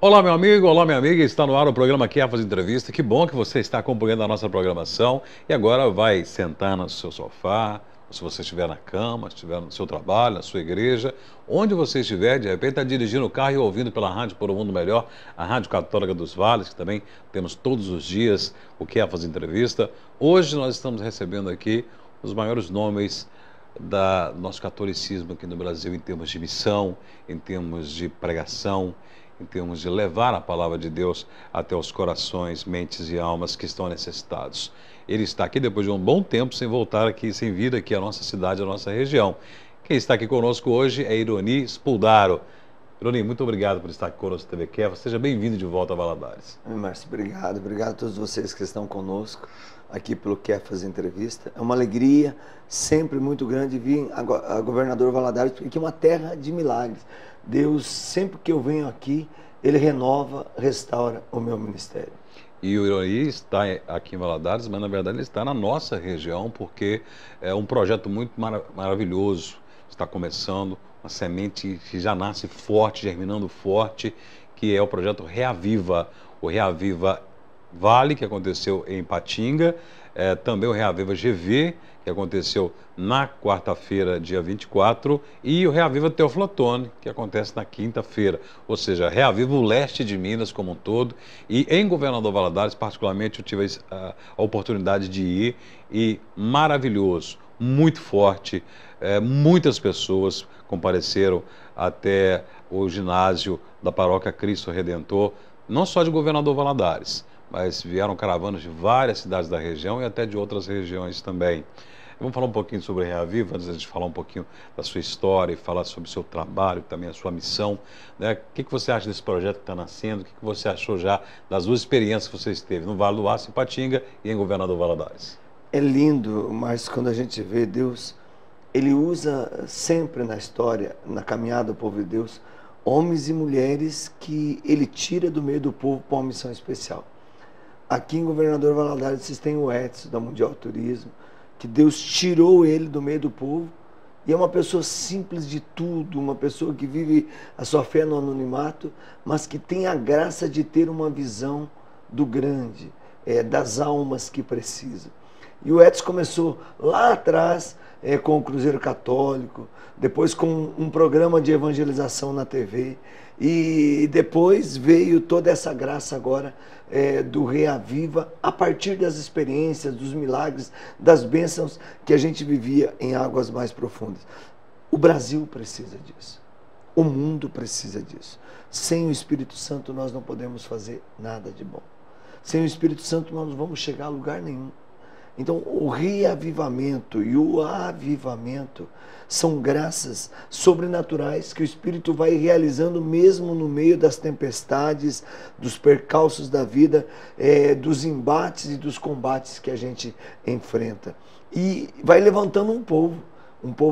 Olá, meu amigo, olá, minha amiga. Está no ar o programa Kefas Entrevista. Que bom que você está acompanhando a nossa programação. E agora vai sentar no seu sofá, ou se você estiver na cama, estiver no seu trabalho, na sua igreja, onde você estiver, de repente está dirigindo o carro e ouvindo pela Rádio Por um Mundo Melhor, a Rádio Católica dos Vales, que também temos todos os dias o Kefas Entrevista. Hoje nós estamos recebendo aqui os maiores nomes do nosso catolicismo aqui no Brasil em termos de missão, em termos de pregação, em termos de levar a palavra de Deus até os corações, mentes e almas que estão necessitados. Ele está aqui depois de um bom tempo sem voltar aqui, sem vir aqui à nossa cidade, à nossa região. Quem está aqui conosco hoje é Ironi Spuldaro. Ironi, muito obrigado por estar aqui conosco na TV Kefas. Seja bem-vindo de volta a Valadares. Márcio, obrigado. Obrigado a todos vocês que estão conosco aqui pelo Kefas Entrevista. É uma alegria sempre muito grande vir a Governador Valadares, porque aqui é uma terra de milagres. Deus, sempre que eu venho aqui, Ele renova, restaura o meu ministério. E o Ironi está aqui em Valadares, mas na verdade ele está na nossa região, porque é um projeto muito maravilhoso. Está começando, uma semente que já nasce forte, germinando forte, que é o projeto Reaviva. O Reaviva Vale, que aconteceu em Patinga, também o Reaviva GV, que aconteceu na quarta-feira, dia 24, e o Reaviva Teófilo Otoni, que acontece na quinta-feira. Ou seja, Reaviva o leste de Minas como um todo. E em Governador Valadares, particularmente, eu tive a oportunidade de ir, e maravilhoso, muito forte. Muitas pessoas compareceram até o ginásio da Paróquia Cristo Redentor, não só de Governador Valadares, mas vieram caravanas de várias cidades da região e até de outras regiões também. Vamos falar um pouquinho sobre Reaviva, antes de falar um pouquinho da sua história e falar sobre o seu trabalho, também a sua missão, né? O que você acha desse projeto que está nascendo? O que você achou já das duas experiências que você esteve no Vale do Aço, em Patinga, e em Governador Valadares? É lindo, mas quando a gente vê Deus, Ele usa sempre na história, na caminhada do povo de Deus, homens e mulheres que Ele tira do meio do povo para uma missão especial. Aqui em Governador Valadares vocês têm o Edson, da Mundial Turismo, que Deus tirou ele do meio do povo, e é uma pessoa simples de tudo, uma pessoa que vive a sua fé no anonimato, mas que tem a graça de ter uma visão do grande, das almas que precisam. E o Edson começou lá atrás com o Cruzeiro Católico, depois com um programa de evangelização na TV, e depois veio toda essa graça agora do Reaviva, a partir das experiências, dos milagres, das bênçãos que a gente vivia em águas mais profundas. O Brasil precisa disso. O mundo precisa disso. Sem o Espírito Santo nós não podemos fazer nada de bom. Sem o Espírito Santo nós não vamos chegar a lugar nenhum. Então, o reavivamento e o avivamento são graças sobrenaturais que o Espírito vai realizando mesmo no meio das tempestades, dos percalços da vida, dos embates e dos combates que a gente enfrenta. E vai levantando um povo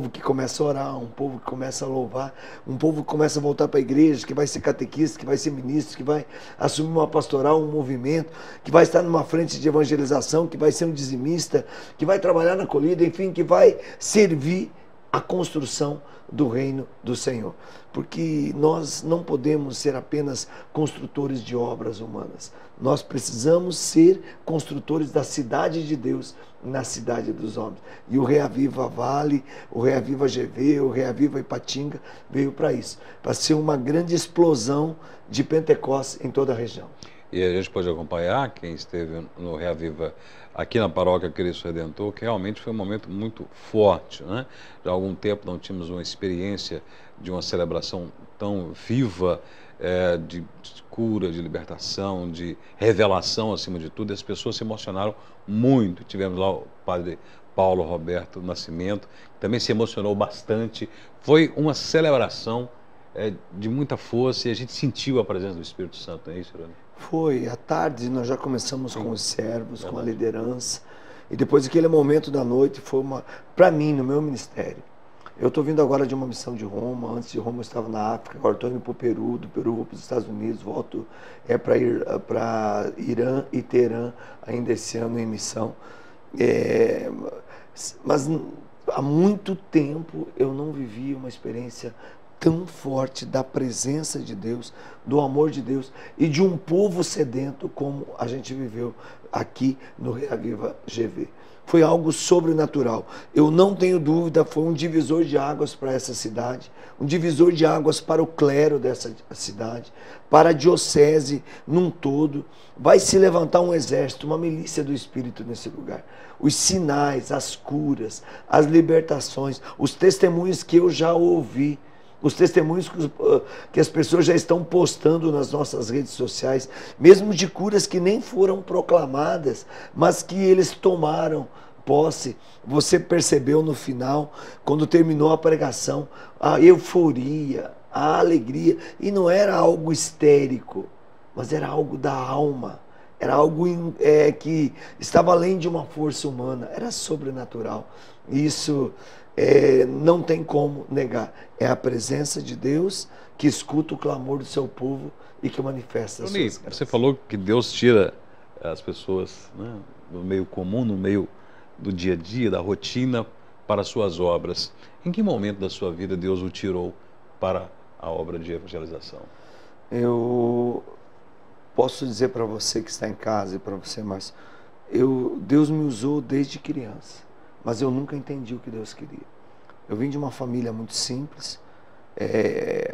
que começa a orar, um povo que começa a louvar, um povo que começa a voltar para a igreja, que vai ser catequista, que vai ser ministro, que vai assumir uma pastoral, um movimento, que vai estar numa frente de evangelização, que vai ser um dizimista, que vai trabalhar na colhida, enfim, que vai servir a construção do reino do Senhor. Porque nós não podemos ser apenas construtores de obras humanas. Nós precisamos ser construtores da cidade de Deus na cidade dos homens. E o Reaviva Vale, o Reaviva GV, o Reaviva Ipatinga veio para isso, para ser uma grande explosão de Pentecostes em toda a região. E a gente pode acompanhar, quem esteve no Reaviva aqui na Paróquia Cristo Redentor, que realmente foi um momento muito forte, né? Já há algum tempo não tínhamos uma experiência de uma celebração tão viva, de cura, de libertação, de revelação acima de tudo. As pessoas se emocionaram muito. Tivemos lá o padre Paulo Roberto Nascimento, que também se emocionou bastante. Foi uma celebração de muita força, e a gente sentiu a presença do Espírito Santo, não é isso, Irani? Foi, à tarde nós já começamos com os servos, com a liderança, e depois aquele momento da noite foi para mim, no meu ministério. Eu estou vindo agora de uma missão de Roma, antes de Roma eu estava na África, agora estou indo para o Peru, do Peru vou para os Estados Unidos, volto para Irã e Teherã ainda esse ano em missão. Mas há muito tempo eu não vivi uma experiência tão forte da presença de Deus, do amor de Deus e de um povo sedento como a gente viveu aqui no Reaviva GV. Foi algo sobrenatural. Eu não tenho dúvida, foi um divisor de águas para essa cidade, um divisor de águas para o clero dessa cidade, para a diocese num todo. Vai se levantar um exército, uma milícia do Espírito nesse lugar. Os sinais, as curas, as libertações, os testemunhos que eu já ouvi, os testemunhos que as pessoas já estão postando nas nossas redes sociais, mesmo de curas que nem foram proclamadas, mas que eles tomaram posse. Você percebeu no final, quando terminou a pregação, a euforia, a alegria, e não era algo histérico, mas era algo da alma, era algo que estava além de uma força humana, era sobrenatural. Isso não tem como negar. É a presença de Deus que escuta o clamor do seu povo e que manifesta as suas graças. Você falou que Deus tira as pessoas, né, do meio comum, no meio do dia a dia, da rotina, para as suas obras. Em que momento da sua vida Deus o tirou para a obra de evangelização? Eu posso dizer para você que está em casa e para você, mas Deus me usou desde criança, mas eu nunca entendi o que Deus queria. Eu vim de uma família muito simples.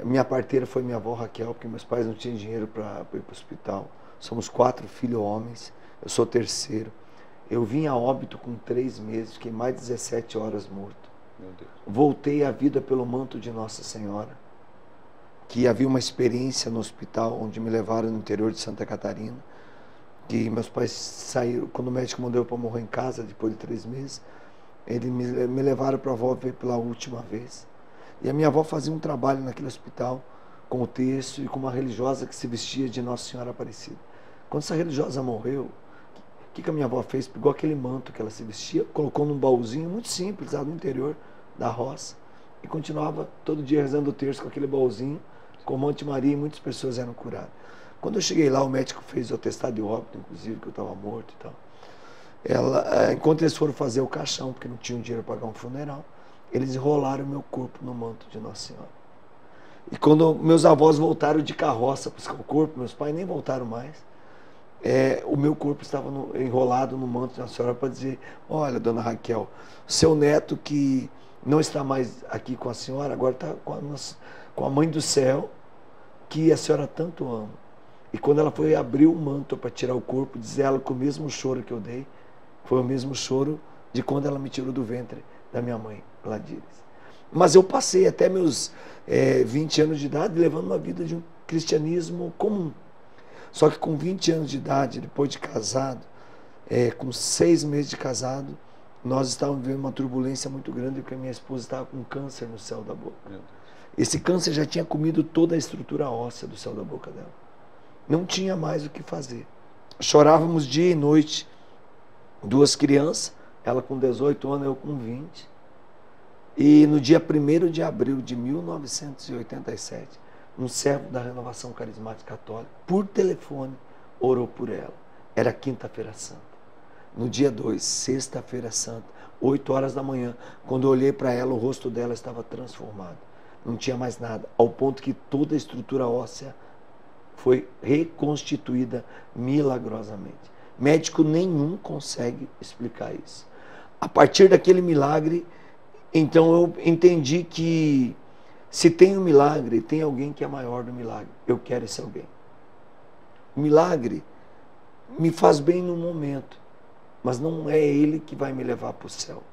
Minha parteira foi minha avó Raquel, porque meus pais não tinham dinheiro para ir para o hospital. Somos 4 filhos homens, eu sou terceiro. Eu vim a óbito com 3 meses, fiquei mais de 17 horas morto. Meu Deus. Voltei à vida pelo manto de Nossa Senhora, que havia uma experiência no hospital, onde me levaram no interior de Santa Catarina, que meus pais saíram, quando o médico mandou eu para morrer em casa, depois de 3 meses, eles me levaram para a avó ver pela última vez. E a minha avó fazia um trabalho naquele hospital, com o texto e com uma religiosa que se vestia de Nossa Senhora Aparecida. Quando essa religiosa morreu, o que a minha avó fez? Pegou aquele manto que ela se vestia, colocou num baúzinho muito simples, lá no interior da roça, e continuava todo dia rezando o terço com aquele baúzinho, com Monte Maria, e muitas pessoas eram curadas. Quando eu cheguei lá, o médico fez o atestado de óbito, inclusive, que eu estava morto e tal. Enquanto eles foram fazer o caixão, porque não tinham dinheiro para pagar um funeral, eles enrolaram o meu corpo no manto de Nossa Senhora. E quando meus avós voltaram de carroça para buscar o corpo, meus pais nem voltaram mais, o meu corpo estava enrolado no manto de Nossa Senhora para dizer: olha, dona Raquel, seu neto que não está mais aqui com a senhora, agora está com a mãe do céu, que a senhora tanto ama. E quando ela foi abrir o manto para tirar o corpo, diz ela que o mesmo choro que eu dei foi o mesmo choro de quando ela me tirou do ventre da minha mãe, Gladys. Mas eu passei até meus 20 anos de idade levando uma vida de um cristianismo comum. Só que com 20 anos de idade, depois de casado, com 6 meses de casado, nós estávamos vivendo uma turbulência muito grande, porque a minha esposa estava com câncer no céu da boca. Esse câncer já tinha comido toda a estrutura óssea do céu da boca dela. Não tinha mais o que fazer. Chorávamos dia e noite. 2 crianças, ela com 18 anos, eu com 20. E no dia 1º de abril de 1987, um servo da Renovação Carismática Católica, por telefone, orou por ela. Era quinta-feira santa. No dia 2, sexta-feira santa, 8 horas da manhã, quando eu olhei para ela, o rosto dela estava transformado. Não tinha mais nada, ao ponto que toda a estrutura óssea foi reconstituída milagrosamente. Médico nenhum consegue explicar isso. A partir daquele milagre, então eu entendi que se tem um milagre, tem alguém que é maior do milagre. Eu quero esse alguém. O milagre me faz bem no momento, mas não é ele que vai me levar para o céu.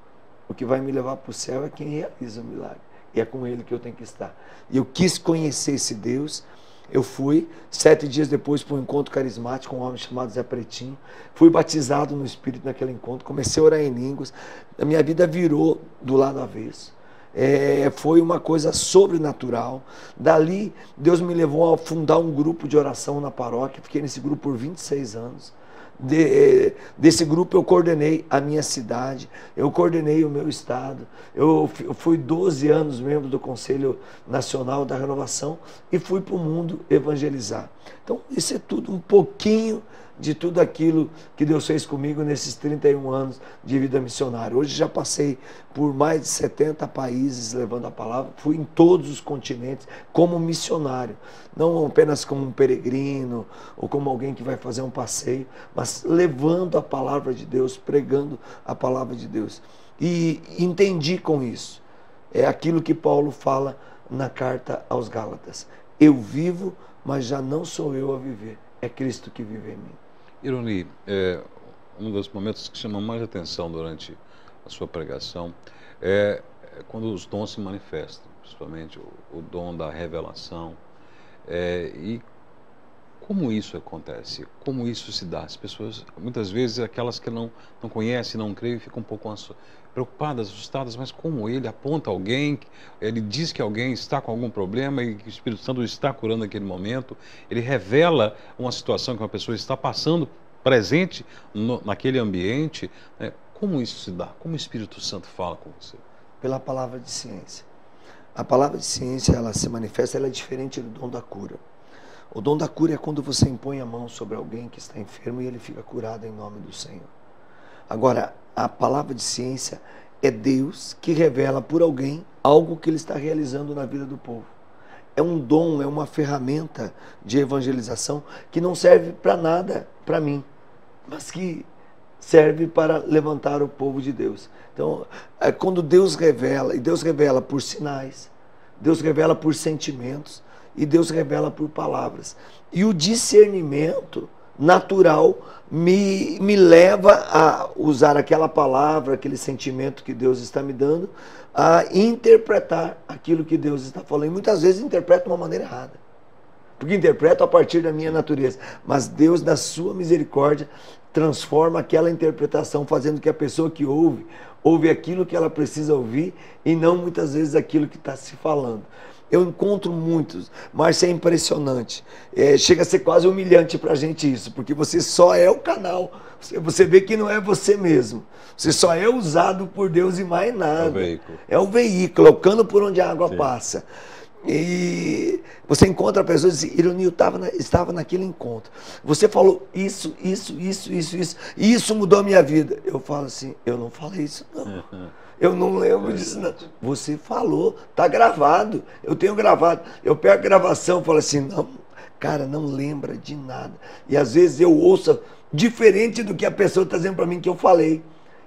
O que vai me levar para o céu é quem realiza o milagre. E é com ele que eu tenho que estar. E eu quis conhecer esse Deus. Eu fui, 7 dias depois, para um encontro carismático com um homem chamado Zé Pretinho. Fui batizado no Espírito naquele encontro. Comecei a orar em línguas. A minha vida virou do lado avesso. Foi uma coisa sobrenatural. Dali, Deus me levou a fundar um grupo de oração na paróquia. Fiquei nesse grupo por 26 anos. Desse grupo eu coordenei a minha cidade, eu coordenei o meu estado, eu fui 12 anos membro do Conselho Nacional da Renovação e fui para o mundo evangelizar. Então isso é tudo um pouquinho de tudo aquilo que Deus fez comigo nesses 31 anos de vida missionária. Hoje já passei por mais de 70 países levando a palavra, fui em todos os continentes como missionário, não apenas como um peregrino ou como alguém que vai fazer um passeio, mas levando a palavra de Deus, pregando a palavra de Deus. E entendi com isso, é aquilo que Paulo fala na carta aos Gálatas: eu vivo, mas já não sou eu a viver, é Cristo que vive em mim. Ironi, um dos momentos que chama mais atenção durante a sua pregação é quando os dons se manifestam, principalmente o dom da revelação. E como isso acontece? Como isso se dá? As pessoas, muitas vezes, aquelas que não conhecem, não creem, ficam um pouco preocupadas, assustadas, mas como ele aponta alguém, ele diz que alguém está com algum problema e que o Espírito Santo está curando naquele momento, ele revela uma situação que uma pessoa está passando, presente naquele ambiente, né? Como isso se dá? Como o Espírito Santo fala com você? Pela palavra de ciência. A palavra de ciência, ela se manifesta, ela é diferente do dom da cura. O dom da cura é quando você impõe a mão sobre alguém que está enfermo e ele fica curado em nome do Senhor. Agora, a palavra de ciência é Deus que revela por alguém algo que ele está realizando na vida do povo. É um dom, é uma ferramenta de evangelização que não serve para nada para mim, mas que serve para levantar o povo de Deus. Então, quando Deus revela, e Deus revela por sinais, Deus revela por sentimentos, e Deus revela por palavras. E o discernimento natural me leva a usar aquela palavra, aquele sentimento que Deus está me dando, a interpretar aquilo que Deus está falando. E muitas vezes interpreto de uma maneira errada, porque interpreto a partir da minha natureza. Mas Deus, na sua misericórdia, transforma aquela interpretação, fazendo que a pessoa que ouve aquilo que ela precisa ouvir e não muitas vezes aquilo que está se falando. Eu encontro muitos, mas é impressionante. Chega a ser quase humilhante para a gente isso, porque você só é o canal. Você vê que não é você mesmo. Você só é usado por Deus e mais nada. É o veículo. É o veículo, é o cano por onde a água Sim. passa. E você encontra pessoas e diz: Ironi, eu estava naquele encontro. Você falou isso. E isso mudou a minha vida. Eu falo assim: eu não falei isso não. Eu não lembro disso não. Você falou, está gravado. Eu tenho gravado. Eu pego a gravação e falo assim: não, cara, não lembra de nada. E às vezes eu ouço diferente do que a pessoa está dizendo para mim que eu falei.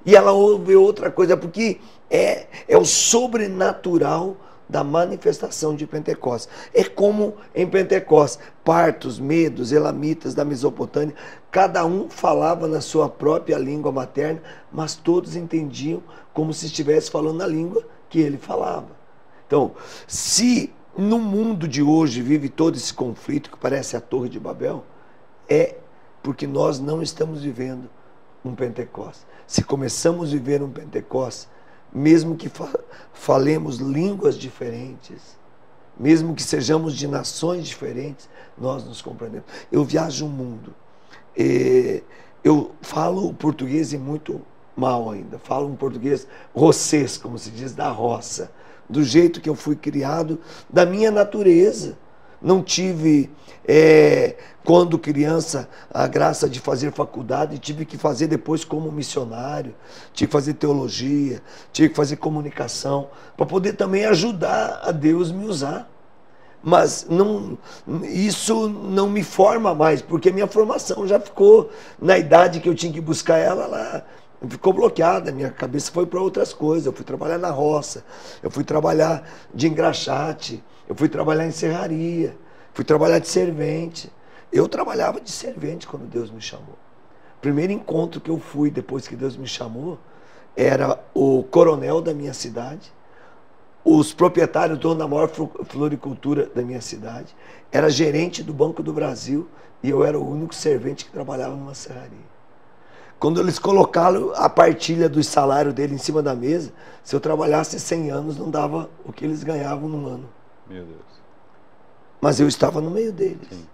E ela ouve outra coisa, porque é o sobrenatural da manifestação de Pentecostes. É como em Pentecostes, partos, medos, elamitas da Mesopotâmia, cada um falava na sua própria língua materna, mas todos entendiam como se estivesse falando na língua que ele falava. Então, se no mundo de hoje vive todo esse conflito que parece a Torre de Babel, é porque nós não estamos vivendo um Pentecostes. Se começamos a viver um Pentecostes, mesmo que falemos línguas diferentes, mesmo que sejamos de nações diferentes, nós nos compreendemos. Eu viajo o mundo, eu falo o português muito mal ainda, falo um português roçês, como se diz, da roça, do jeito que eu fui criado, da minha natureza. Não tive, quando criança, a graça de fazer faculdade, tive que fazer depois como missionário, tive que fazer teologia, tive que fazer comunicação, para poder também ajudar a Deus me usar. Mas isso não me forma mais, porque minha formação já ficou, na idade que eu tinha que buscar ela ficou bloqueada, minha cabeça foi para outras coisas. Eu fui trabalhar na roça, eu fui trabalhar de engraxate, eu fui trabalhar em serraria, fui trabalhar de servente. Eu trabalhava de servente quando Deus me chamou. O primeiro encontro que eu fui depois que Deus me chamou era o coronel da minha cidade, os proprietários, dono da maior floricultura da minha cidade, era gerente do Banco do Brasil e eu era o único servente que trabalhava numa serraria. Quando eles colocaram a partilha do salário dele em cima da mesa, se eu trabalhasse 100 anos, não dava o que eles ganhavam num ano. Meu Deus. Mas eu estava no meio deles. Sim.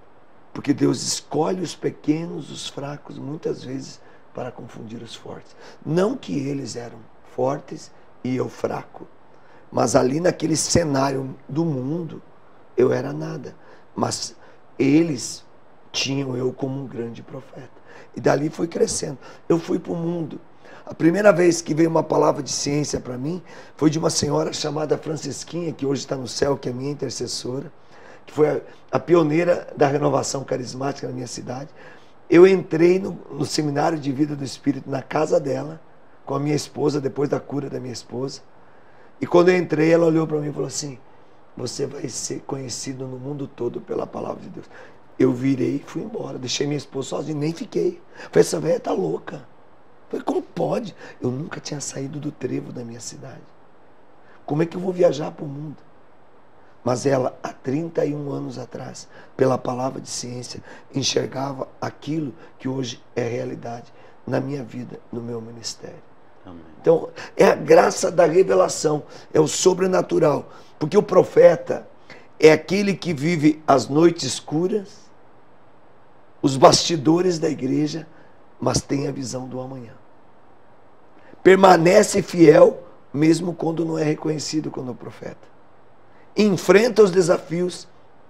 Porque Deus escolhe os pequenos, os fracos, muitas vezes, para confundir os fortes. Não que eles eram fortes e eu fraco, mas ali naquele cenário do mundo, eu era nada. Mas eles tinham eu como um grande profeta. E dali foi crescendo. Eu fui para o mundo. A primeira vez que veio uma palavra de ciência para mim foi de uma senhora chamada Francisquinha, que hoje está no céu, que é minha intercessora, que foi a pioneira da renovação carismática na minha cidade. Eu entrei no seminário de vida do Espírito na casa dela, com a minha esposa, depois da cura da minha esposa. E quando eu entrei, ela olhou para mim e falou assim: você vai ser conhecido no mundo todo pela palavra de Deus. Eu virei e fui embora, deixei minha esposa sozinha, nem fiquei. Falei, essa velha tá louca. Falei, como pode? Eu nunca tinha saído do trevo da minha cidade. Como é que eu vou viajar para o mundo? Mas ela, há 31 anos atrás, pela palavra de ciência, enxergava aquilo que hoje é realidade na minha vida, no meu ministério. Amém. Então, é a graça da revelação, é o sobrenatural. Porque o profeta é aquele que vive as noites escuras, os bastidores da igreja, mas tem a visão do amanhã. Permanece fiel, mesmo quando não é reconhecido como profeta. Enfrenta os desafios,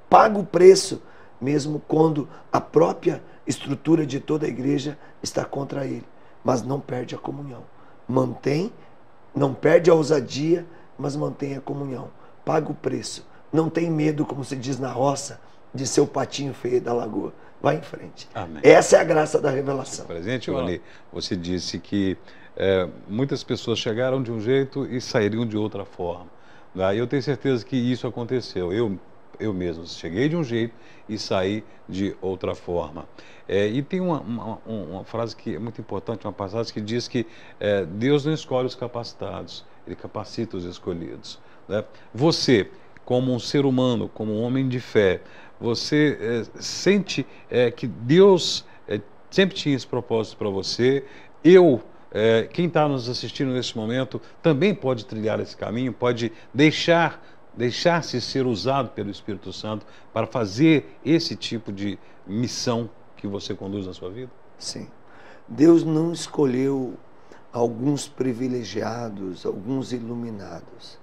paga o preço, mesmo quando a própria estrutura de toda a igreja está contra ele. Mas não perde a comunhão. Mantém, não perde a ousadia, mas mantém a comunhão. Paga o preço. Não tem medo, como se diz na roça, de ser o patinho feio da lagoa. Vai em frente. Amém. Essa é a graça da revelação. Presidente Ivani, você disse que muitas pessoas chegaram de um jeito e sairiam de outra forma. Eu tenho certeza que isso aconteceu. Eu mesmo cheguei de um jeito e saí de outra forma. E tem uma frase que é muito importante, uma passagem que diz que Deus não escolhe os capacitados, Ele capacita os escolhidos. Né? Você, como um ser humano, como um homem de fé, você sente que Deus sempre tinha esse propósito para você. Quem está nos assistindo nesse momento também pode trilhar esse caminho, pode deixar-se ser usado pelo Espírito Santo para fazer esse tipo de missão que você conduz na sua vida? Sim. Deus não escolheu alguns privilegiados, alguns iluminados,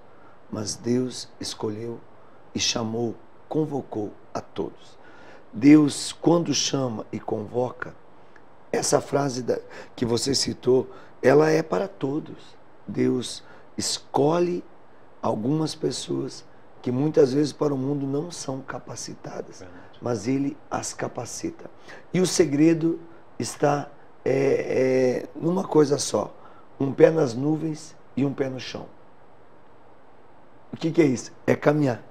mas Deus escolheu e chamou, convocou a todos. Deus, quando chama e convoca, essa frase que você citou, ela é para todos. Deus escolhe algumas pessoas que muitas vezes para o mundo não são capacitadas, mas Ele as capacita. E o segredo está numa coisa só: um pé nas nuvens e um pé no chão. O que é isso? É caminhar.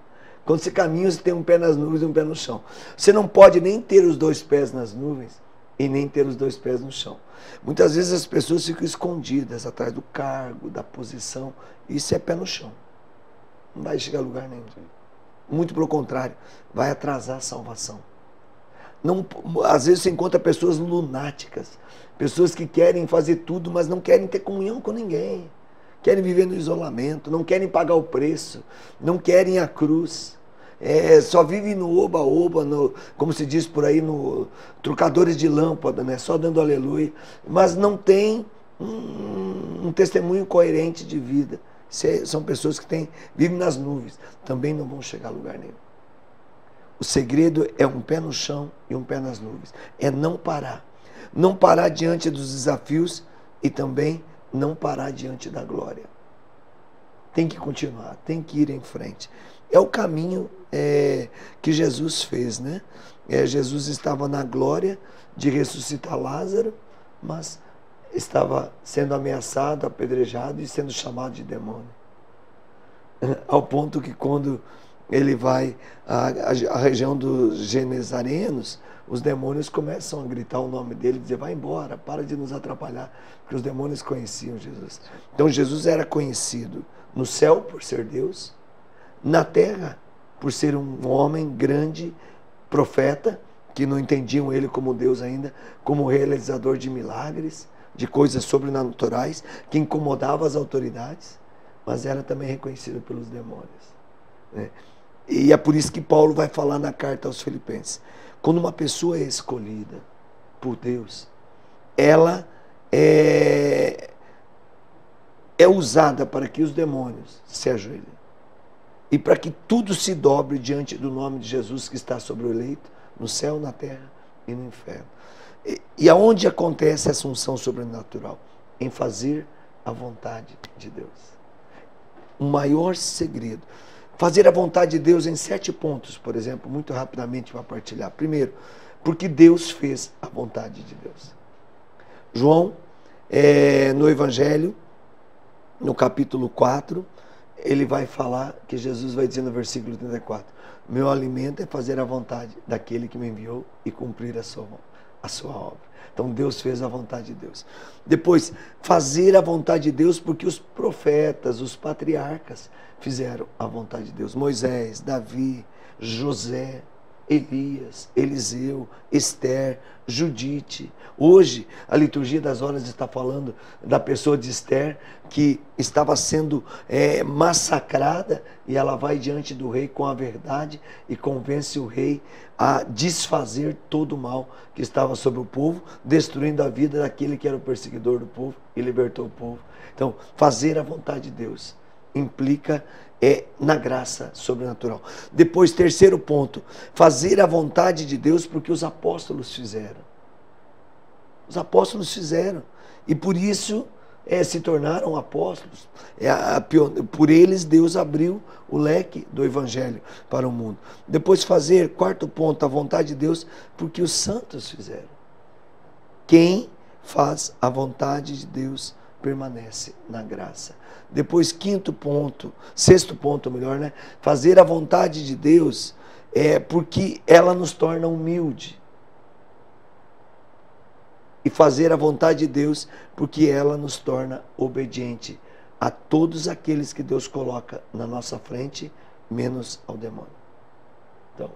Quando você caminha, você tem um pé nas nuvens e um pé no chão. Você não pode nem ter os dois pés nas nuvens e nem ter os dois pés no chão. Muitas vezes as pessoas ficam escondidas atrás do cargo, da posição. Isso é pé no chão. Não vai chegar a lugar nenhum. Muito pelo contrário, vai atrasar a salvação. Não, às vezes você encontra pessoas lunáticas, pessoas que querem fazer tudo, mas não querem ter comunhão com ninguém. Querem viver no isolamento, não querem pagar o preço, não querem a cruz. Só vive no oba-oba, como se diz por aí, no trocadores de lâmpada, né? Só dando aleluia, mas não tem um testemunho coerente de vida. São pessoas que vivem nas nuvens, também não vão chegar a lugar nenhum. O segredo é um pé no chão e um pé nas nuvens. É não parar diante dos desafios e também não parar diante da glória. Tem que continuar, tem que ir em frente. É o caminho que Jesus fez, né? Jesus estava na glória de ressuscitar Lázaro, mas estava sendo ameaçado, apedrejado e sendo chamado de demônio. Ao ponto que quando ele vai à região dos Genesarenos, os demônios começam a gritar o nome dele, dizer: vai embora, para de nos atrapalhar, porque os demônios conheciam Jesus. Então Jesus era conhecido no céu por ser Deus, na terra por ser um homem grande, profeta, que não entendiam ele como Deus ainda, como realizador de milagres, de coisas sobrenaturais, que incomodava as autoridades, mas era também reconhecido pelos demônios, né? E é por isso que Paulo vai falar na carta aos Filipenses: quando uma pessoa é escolhida por Deus, ela é usada para que os demônios se ajoelhem e para que tudo se dobre diante do nome de Jesus, que está sobre o eleito, no céu, na terra e no inferno. E aonde acontece essa unção sobrenatural? Em fazer a vontade de Deus. O maior segredo. Fazer a vontade de Deus em 7 pontos, por exemplo, muito rapidamente para partilhar. Primeiro, porque Deus fez a vontade de Deus. João, no Evangelho, no capítulo 4, ele vai falar que Jesus vai dizer no versículo 34, meu alimento é fazer a vontade daquele que me enviou e cumprir a sua obra. Então Deus fez a vontade de Deus. Depois, fazer a vontade de Deus porque os profetas, os patriarcas fizeram a vontade de Deus. Moisés, Davi, José, Elias, Eliseu, Esther, Judite. Hoje, a liturgia das horas está falando da pessoa de Esther, que estava sendo massacrada, e ela vai diante do rei com a verdade e convence o rei a desfazer todo o mal que estava sobre o povo, destruindo a vida daquele que era o perseguidor do povo e libertou o povo. Então, fazer a vontade de Deus implica na graça sobrenatural. Depois, terceiro ponto, fazer a vontade de Deus porque os apóstolos fizeram. Os apóstolos fizeram. E por isso se tornaram apóstolos. Por eles, Deus abriu o leque do evangelho para o mundo. Depois fazer, quarto ponto, a vontade de Deus porque os santos fizeram. Quem faz a vontade de Deus permanece na graça. Depois, sexto ponto, melhor, fazer a vontade de Deus porque ela nos torna humilde. E fazer a vontade de Deus porque ela nos torna obediente a todos aqueles que Deus coloca na nossa frente, menos ao demônio. Então,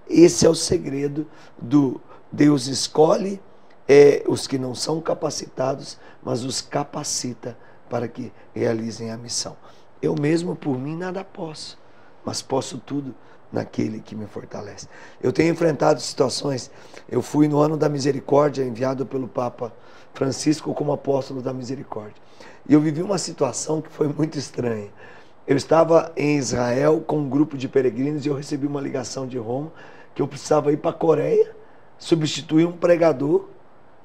esse é o segredo do Deus escolhe os que não são capacitados, mas os capacita para que realizem a missão. Eu mesmo, por mim, nada posso, mas posso tudo naquele que me fortalece. Eu tenho enfrentado situações, eu fui no ano da misericórdia, enviado pelo Papa Francisco como apóstolo da misericórdia. E eu vivi uma situação que foi muito estranha. Eu estava em Israel com um grupo de peregrinos e eu recebi uma ligação de Roma que eu precisava ir para a Coreia, substituir um pregador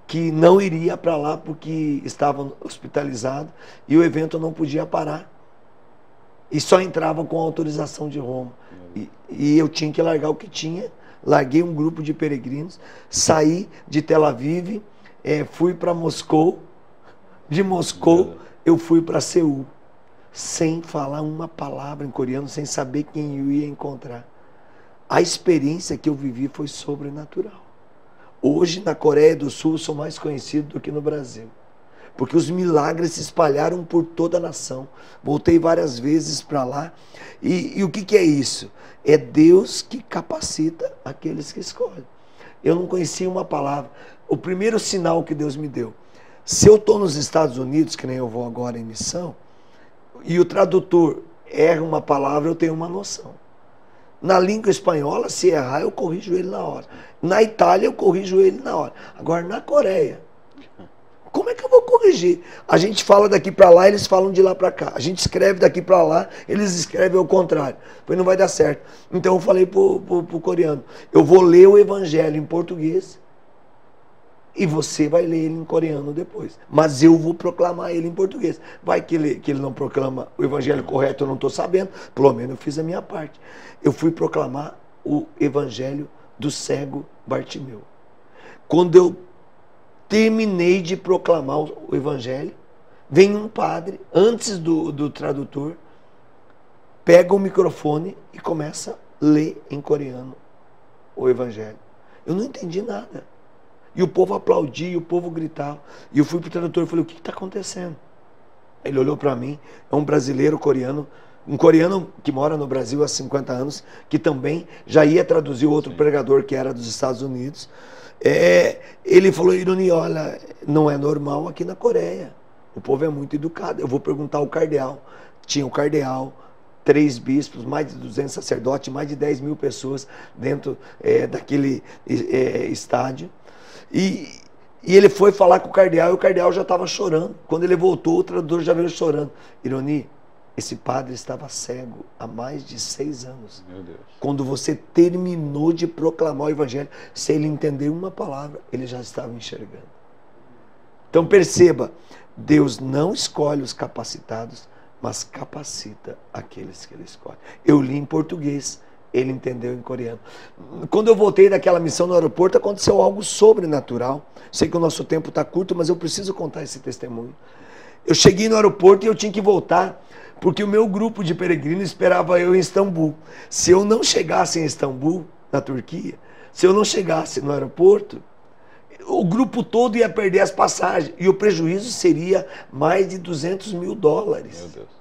que não iria para lá porque estava hospitalizado e o evento não podia parar. E só entrava com autorização de Roma. E eu tinha que largar o que tinha. Larguei um grupo de peregrinos, saí de Tel Aviv, fui para Moscou. De Moscou, eu fui para Seul, sem falar uma palavra em coreano, sem saber quem eu ia encontrar. A experiência que eu vivi foi sobrenatural. Hoje, na Coreia do Sul, eu sou mais conhecido do que no Brasil. Porque os milagres se espalharam por toda a nação. Voltei várias vezes para lá. E o que é isso? É Deus que capacita aqueles que escolhem. Eu não conhecia uma palavra. O primeiro sinal que Deus me deu. Se eu estou nos Estados Unidos, que nem eu vou agora em missão, e o tradutor erra uma palavra, eu tenho uma noção. Na língua espanhola, se errar, eu corrijo ele na hora. Na Itália, eu corrijo ele na hora. Agora, na Coreia, como é que eu vou corrigir? A gente fala daqui para lá, eles falam de lá para cá. A gente escreve daqui para lá, eles escrevem ao contrário. Pois não vai dar certo. Então eu falei pro coreano, eu vou ler o evangelho em português e você vai ler ele em coreano depois. Mas eu vou proclamar ele em português. Vai que ele não proclama o evangelho correto, eu não estou sabendo. Pelo menos eu fiz a minha parte. Eu fui proclamar o evangelho do cego Bartimeu. Quando eu terminei de proclamar o evangelho, vem um padre, antes do tradutor, pega o microfone e começa a ler em coreano o evangelho. Eu não entendi nada. E o povo aplaudia, o povo gritava. E eu fui para o tradutor e falei, o que está acontecendo? Ele olhou para mim, é um brasileiro coreano, um coreano que mora no Brasil há 50 anos, que também já ia traduzir outro pregador que era dos Estados Unidos. Ele falou, Ironi, olha, não é normal aqui na Coreia. O povo é muito educado. Eu vou perguntar ao cardeal. Tinha o cardeal, 3 bispos, mais de 200 sacerdotes, mais de 10 mil pessoas dentro daquele estádio. E ele foi falar com o cardeal e o cardeal já estava chorando. Quando ele voltou, o tradutor já veio chorando. Ironi, Esse padre estava cego há mais de 6 anos. Meu Deus. Quando você terminou de proclamar o evangelho, se ele entender uma palavra, ele já estava enxergando. Então perceba, Deus não escolhe os capacitados, mas capacita aqueles que ele escolhe. Eu li em português, ele entendeu em coreano. Quando eu voltei daquela missão no aeroporto, aconteceu algo sobrenatural. Sei que o nosso tempo está curto, mas eu preciso contar esse testemunho. Eu cheguei no aeroporto e eu tinha que voltar, porque o meu grupo de peregrinos esperava eu em Istambul. Se eu não chegasse em Istambul, na Turquia, se eu não chegasse no aeroporto, o grupo todo ia perder as passagens. E o prejuízo seria mais de $200 mil. Meu Deus.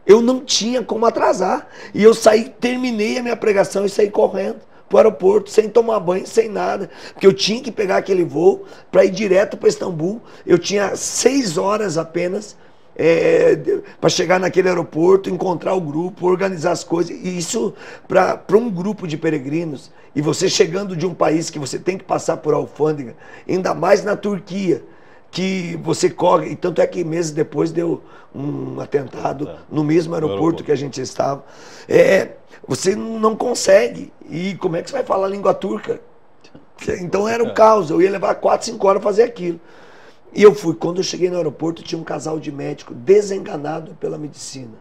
Eu não tinha como atrasar. E eu saí, terminei a minha pregação e saí correndo para o aeroporto, sem tomar banho, sem nada. Porque eu tinha que pegar aquele voo para ir direto para Istambul. Eu tinha 6 horas apenas para chegar naquele aeroporto, encontrar o grupo, organizar as coisas. E isso para um grupo de peregrinos. E você chegando de um país que você tem que passar por alfândega, ainda mais na Turquia, que você corre, e tanto é que meses depois deu um atentado no mesmo aeroporto que a gente estava. Você não consegue. E como é que você vai falar a língua turca? Então era um caos. Eu ia levar 4, 5 horas para fazer aquilo. E eu fui. Quando eu cheguei no aeroporto, tinha um casal de médico desenganado pela medicina.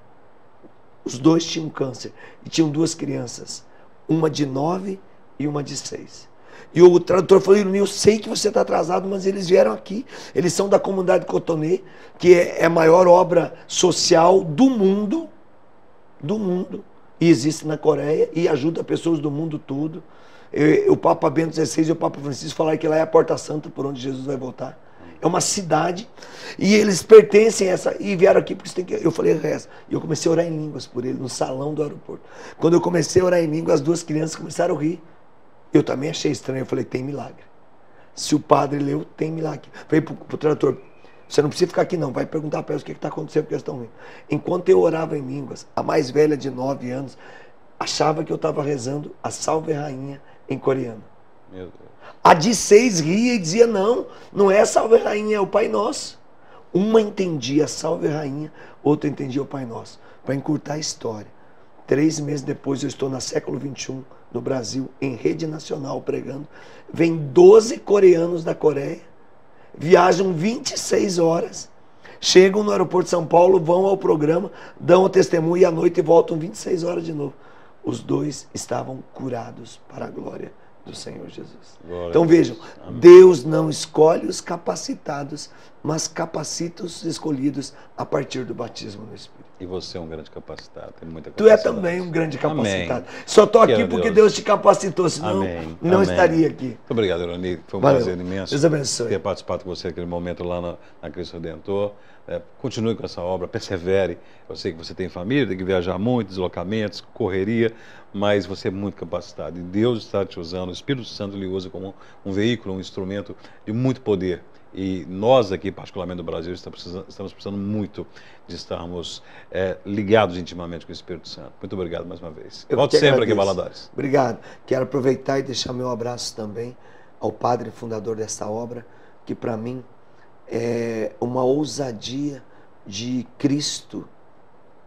Os dois tinham câncer. E tinham 2 crianças. Uma de 9 e uma de 6. E o tradutor falou: eu sei que você está atrasado, mas eles vieram aqui. Eles são da comunidade Cotonê, que é a maior obra social do mundo. Do mundo. E existe na Coreia e ajuda pessoas do mundo todo. O Papa Bento XVI e o Papa Francisco falaram que lá é a porta santa por onde Jesus vai voltar. É uma cidade. E eles pertencem a essa. E vieram aqui porque você tem que. Eu falei reza. E eu comecei a orar em línguas por ele, no salão do aeroporto. Quando eu comecei a orar em línguas, as 2 crianças começaram a rir. Eu também achei estranho. Eu falei: tem milagre. Se o padre leu, tem milagre. Falei pro tradutor: você não precisa ficar aqui não, vai perguntar para eles o que está acontecendo, porque eles estão rindo. Enquanto eu orava em línguas, a mais velha de 9 anos achava que eu estava rezando a Salve Rainha em coreano. Meu Deus. A de 6 ria e dizia: não é a Salve Rainha, é o Pai Nosso. Uma entendia Salve Rainha, outra entendia o Pai Nosso. Para encurtar a história, 3 meses depois eu estou na século XXI, no Brasil, em rede nacional pregando. Vem 12 coreanos da Coreia, viajam 26 horas, chegam no aeroporto de São Paulo, vão ao programa, dão o testemunho e à noite voltam 26 horas de novo. Os 2 estavam curados para a glória do Senhor Jesus. Glória então vejam, Amém. Deus não escolhe os capacitados, mas capacita os escolhidos a partir do batismo no Espírito. E você é um grande capacitado, tem muita Tu é capacidade. também um grande capacitado. Amém. Só estou aqui Quero porque Deus Deus te capacitou, senão não estaria aqui. Muito obrigado, Irani. Foi um Valeu. prazer imenso Deus abençoe. ter participado com você naquele momento lá na Cristo Redentor. Continue com essa obra, persevere. Eu sei que você tem família, tem que viajar muito, deslocamentos, correria, mas você é muito capacitado. E Deus está te usando, o Espírito Santo lhe usa como um veículo, um instrumento de muito poder. E nós aqui, particularmente no Brasil, estamos precisando muito de estarmos ligados intimamente com o Espírito Santo. Muito obrigado mais uma vez. Volte sempre aqui em Valadares. Obrigado. Quero aproveitar e deixar meu abraço também ao padre fundador dessa obra, que para mim é uma ousadia de Cristo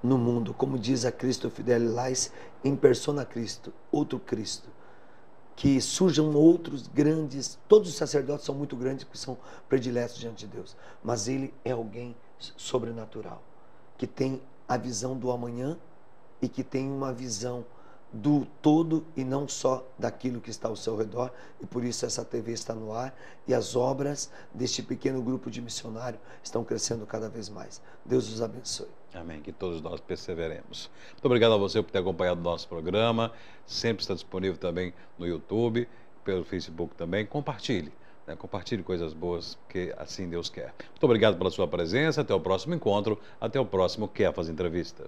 no mundo. Como diz a Cristo Fidelis Lais, in persona Cristo, outro Cristo. Que surjam outros grandes, todos os sacerdotes são muito grandes, porque são prediletos diante de Deus, mas ele é alguém sobrenatural, que tem a visão do amanhã e que tem uma visão do todo e não só daquilo que está ao seu redor, e por isso essa TV está no ar e as obras deste pequeno grupo de missionários estão crescendo cada vez mais. Deus os abençoe. Amém, que todos nós perseveremos. Muito obrigado a você por ter acompanhado o nosso programa. Sempre está disponível também no YouTube, pelo Facebook também. Compartilhe, né? Compartilhe coisas boas, porque assim Deus quer. Muito obrigado pela sua presença. Até o próximo encontro. Até o próximo Kefas Entrevista.